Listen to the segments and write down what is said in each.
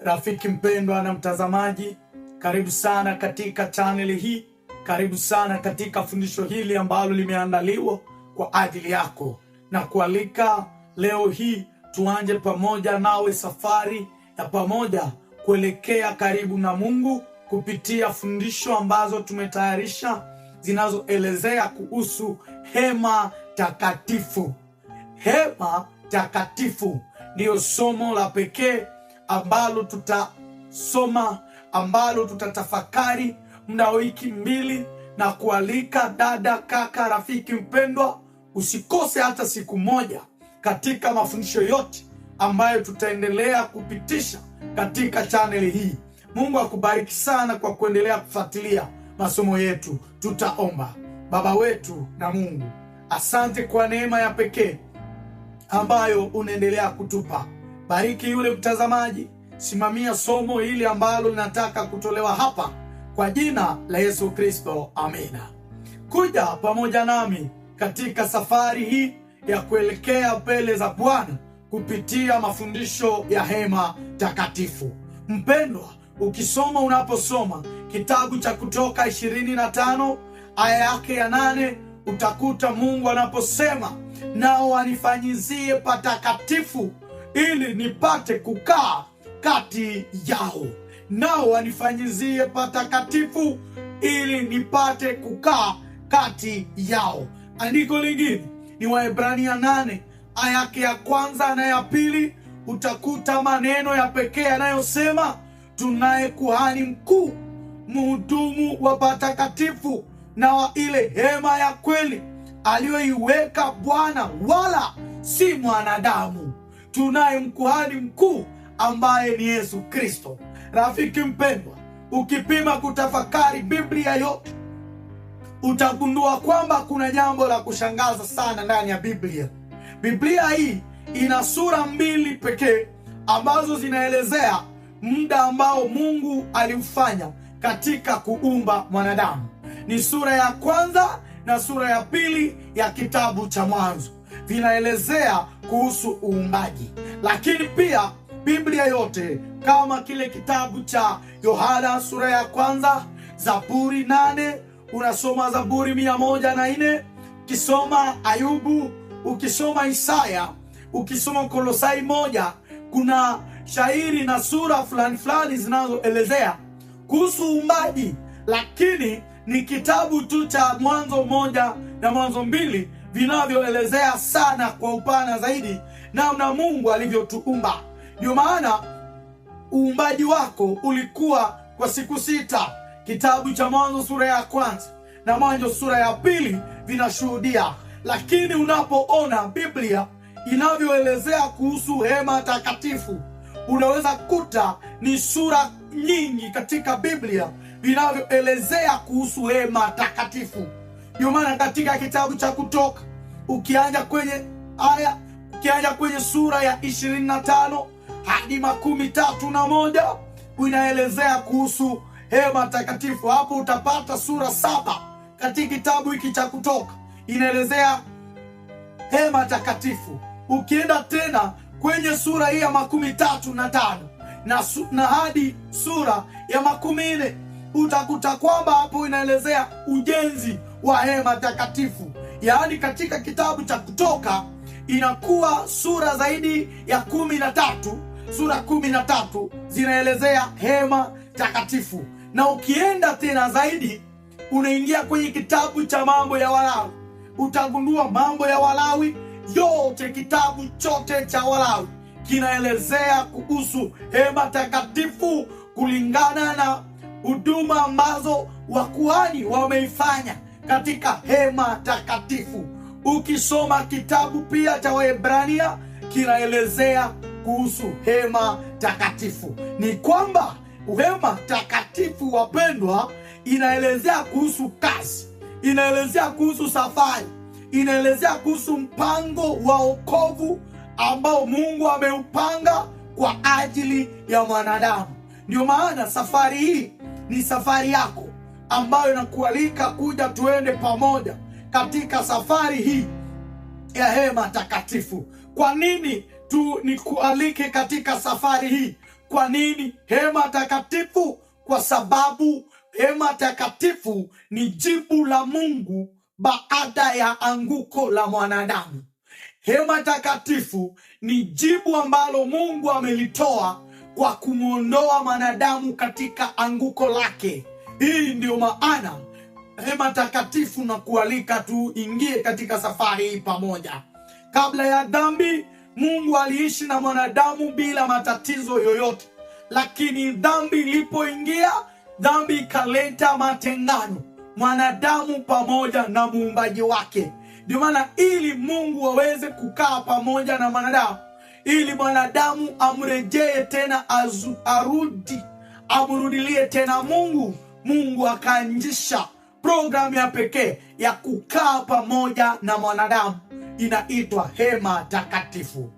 Rafiki mpendwa na mtazamaji, karibu sana katika chaneli hii. Karibu sana katika fundisho hili ambalo limeandaliwa kwa ajili yako, na kualika leo hii tuanje pamoja nawe safari ya pamoja kuelekea karibu na Mungu kupitia fundisho ambazo tumetayarisha zinazoelezea kuhusu hema takatifu. Hema takatifu ndiyo somo la pekee ambalo tutasoma, ambalo tutatafakari muda wiki mbili, na kualika dada, kaka, rafiki mpendwa, usikose hata siku moja katika mafundisho yote ambayo tutaendelea kupitisha katika chaneli hii. Mungu akubariki sana kwa kuendelea kufuatilia masomo yetu. Tutaomba. Baba wetu na Mungu, asante kwa neema ya pekee ambayo unaendelea kutupa. Bariki yule mtazamaji, simamia somo hili ambalo linataka kutolewa hapa, kwa jina la Yesu Kristo, amina. Kuja pamoja nami katika safari hii ya kuelekea mbele za Bwana kupitia mafundisho ya hema takatifu. Mpendwa, unaposoma kitabu cha Kutoka 25 aya yake ya 8, utakuta Mungu anaposema, nao wanifanyizie patakatifu ili nipate kukaa kati yao. Nao wanifanyizie patakatifu ili nipate kukaa kati yao. Andiko lingine ni Waebrania 8 aya yake ya 1 na ya 2. Utakuta maneno ya pekee yanayosema, tunaye kuhani mkuu, mhudumu wa patakatifu na wa ile hema ya kweli aliyoiweka Bwana, wala si mwanadamu. Tunaye mkuhani mkuu ambaye ni Yesu Kristo. Rafiki mpendwa, ukipima kutafakari Biblia yote, utagundua kwamba kuna jambo la kushangaza sana ndani ya Biblia. Biblia hii ina sura 2 pekee ambazo zinaelezea muda ambao Mungu aliufanya katika kuumba mwanadamu. Ni sura ya 1 na sura ya 2 ya kitabu cha Mwanzo. Vinaelezea kuhusu uumbaji. Lakini pia Biblia yote, kama kile kitabu cha Yohana sura ya 1, Zaburi 8, unasoma Zaburi 104, ukisoma Ayubu, ukisoma Isaya, ukisoma Kolosai 1, kuna shairi na sura fulani zinazoelezea kuhusu uumbaji. Lakini ni kitabu tu cha Mwanzo 1 na Mwanzo 2 vinavyoelezea sana kwa upana zaidi namna Mungu alivyotuumba. Ndio maana uumbaji wako ulikuwa kwa siku 6. Kitabu cha Mwanzo sura ya 1 na Mwanzo sura ya 2 vinashuhudia. Lakini unapoona Biblia inavyoelezea kuhusu hema takatifu, unaweza kuta ni sura nyingi katika Biblia vinavyoelezea kuhusu hema takatifu. Ndio maana katika kitabu cha Kutoka, ukianja kwenye sura ya 25 hadi 31, inaelezea kuhusu hema takatifu. Hapo utapata sura 7 katika kitabu hiki cha Kutoka inaelezea hema takatifu. Ukienda tena kwenye sura hii ya 35 na hadi sura ya 40, utakuta kwamba hapo inaelezea ujenzi wa hema takatifu. Yaani katika kitabu cha Kutoka inakuwa sura zaidi ya 13, sura 13 zinaelezea hema takatifu. Na ukienda tena zaidi, unaingia kwenye kitabu cha Mambo ya Walawi, utagundua Mambo ya Walawi yote, kitabu chote cha Walawi kinaelezea kuhusu hema takatifu kulingana na huduma ambazo wakuhani wameifanya katika hema takatifu. Ukisoma kitabu pia cha Waebrania kinaelezea kuhusu hema takatifu. Ni kwamba hema takatifu, wapendwa, inaelezea kuhusu kazi, inaelezea kuhusu safari, inaelezea kuhusu mpango wa wokovu ambao Mungu ameupanga kwa ajili ya mwanadamu. Ndio maana safari hii ni safari yako ambayo inakualika kuja tuende pamoja katika safari hii ya hema takatifu. Kwa nini nikualike katika safari hii Kwa nini hema takatifu? Kwa sababu hema takatifu ni jibu la Mungu baada ya anguko la mwanadamu. Hema takatifu ni jibu ambalo Mungu amelitoa kwa kumwondoa mwanadamu katika anguko lake. Hii ndio maana hema takatifu na kualika tuingie katika safari hii pamoja. Kabla ya dhambi, Mungu aliishi na mwanadamu bila matatizo yoyote, lakini dhambi ilipoingia, dhambi ikaleta matengano mwanadamu pamoja na muumbaji wake. Ndio maana ili Mungu aweze kukaa pamoja na mwanadamu, ili mwanadamu amrejee tena, amrudilie tena Mungu akaanzisha programu ya pekee ya kukaa pamoja na mwanadamu, inaitwa hema takatifu.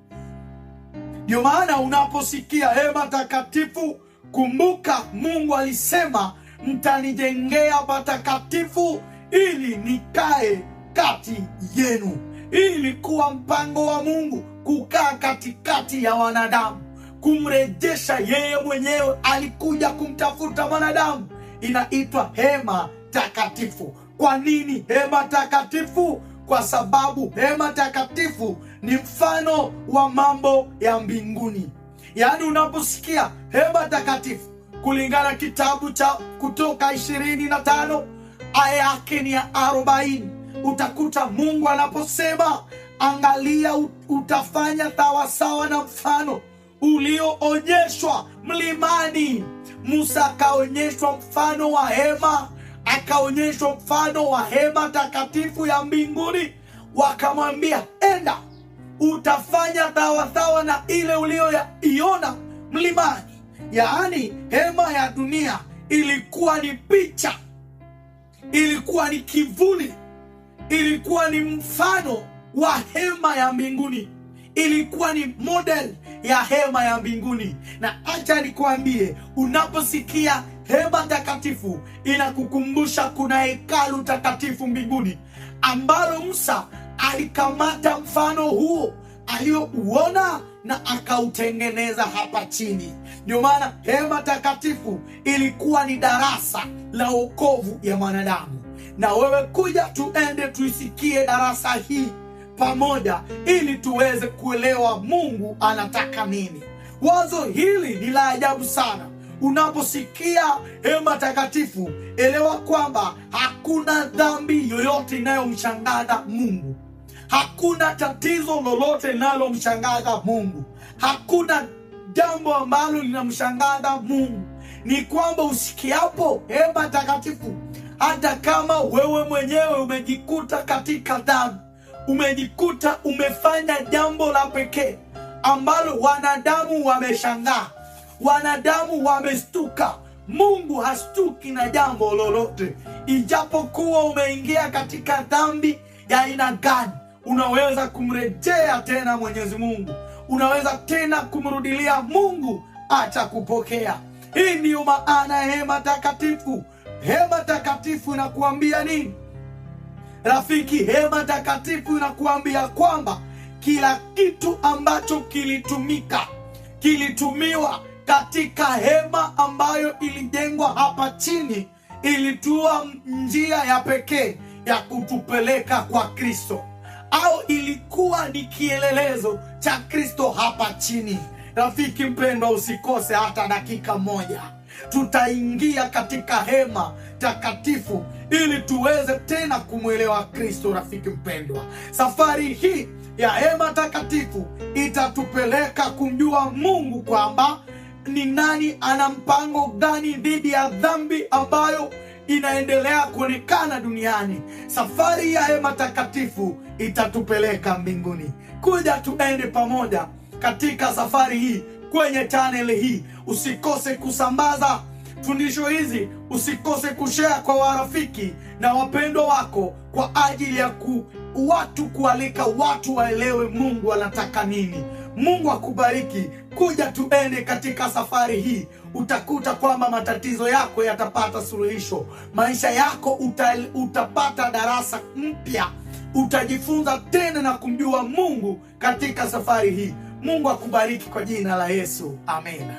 Ndio maana unaposikia hema takatifu, kumbuka Mungu alisema, mtanijengea patakatifu ili nikae kati yenu. Hii ilikuwa mpango wa Mungu, kukaa katikati ya wanadamu, kumrejesha yeye mwenyewe. Alikuja kumtafuta mwanadamu, inaitwa hema takatifu. Kwa nini hema takatifu? Kwa sababu hema takatifu ni mfano wa mambo ya mbinguni. Yaani unaposikia hema takatifu, kulingana kitabu cha Kutoka 25 aya yake ni ya 40, utakuta Mungu anaposema, angalia utafanya sawasawa na mfano ulioonyeshwa mlimani. Musa akaonyeshwa mfano wa hema, akaonyeshwa mfano wa hema takatifu ya mbinguni. Wakamwambia, enda utafanya sawasawa na ile uliyoiona mlimani. Yaani hema ya dunia ilikuwa ni picha, ilikuwa ni kivuli, ilikuwa ni mfano wa hema ya mbinguni, ilikuwa ni model ya hema ya mbinguni. Na acha nikwambie, unaposikia hema takatifu, inakukumbusha kuna hekalu takatifu mbinguni, ambalo Musa alikamata mfano huo aliyouona na akautengeneza hapa chini. Ndio maana hema takatifu ilikuwa ni darasa la wokovu ya mwanadamu. Na wewe kuja tuende tuisikie darasa hii pamoja, ili tuweze kuelewa Mungu anataka nini. Wazo hili ni la ajabu sana. Unaposikia hema takatifu, elewa kwamba hakuna dhambi yoyote inayomshangaza Mungu. Hakuna tatizo lolote linalomshangaza Mungu. Hakuna jambo ambalo linamshangaza Mungu. Ni kwamba usikiapo hema takatifu, hata kama wewe mwenyewe umejikuta katika dhambi, umejikuta umefanya jambo la pekee ambalo wanadamu wameshangaa, wanadamu wamestuka, Mungu hastuki na jambo lolote. Ijapokuwa umeingia katika dhambi ya aina gani, unaweza kumrejea tena Mwenyezi Mungu, unaweza tena kumrudilia Mungu, atakupokea. Hii ndiyo maana ya hema takatifu. Hema takatifu inakuambia nini rafiki? Hema takatifu inakuambia kwamba kila kitu ambacho kilitumiwa katika hema ambayo ilijengwa hapa chini, ilitoa njia ya pekee ya kutupeleka kwa Kristo, au ilikuwa ni kielelezo cha Kristo hapa chini. Rafiki mpendwa, usikose hata dakika moja. Tutaingia katika hema takatifu ili tuweze tena kumwelewa Kristo. Rafiki mpendwa, safari hii ya hema takatifu itatupeleka kumjua Mungu, kwamba ni nani, ana mpango gani dhidi ya dhambi ambayo inaendelea kuonekana duniani. Safari ya hema takatifu itatupeleka mbinguni. Kuja tuende pamoja katika safari hii kwenye channel hii. Usikose kusambaza fundisho hizi, usikose kushare kwa warafiki na wapendwa wako, kwa ajili ya kualika watu waelewe Mungu anataka nini. Mungu akubariki. Kuja tuende katika safari hii, utakuta kwamba matatizo yako yatapata suluhisho, maisha yako utapata darasa mpya, utajifunza tena na kumjua Mungu katika safari hii. Mungu akubariki kwa jina la Yesu, amena.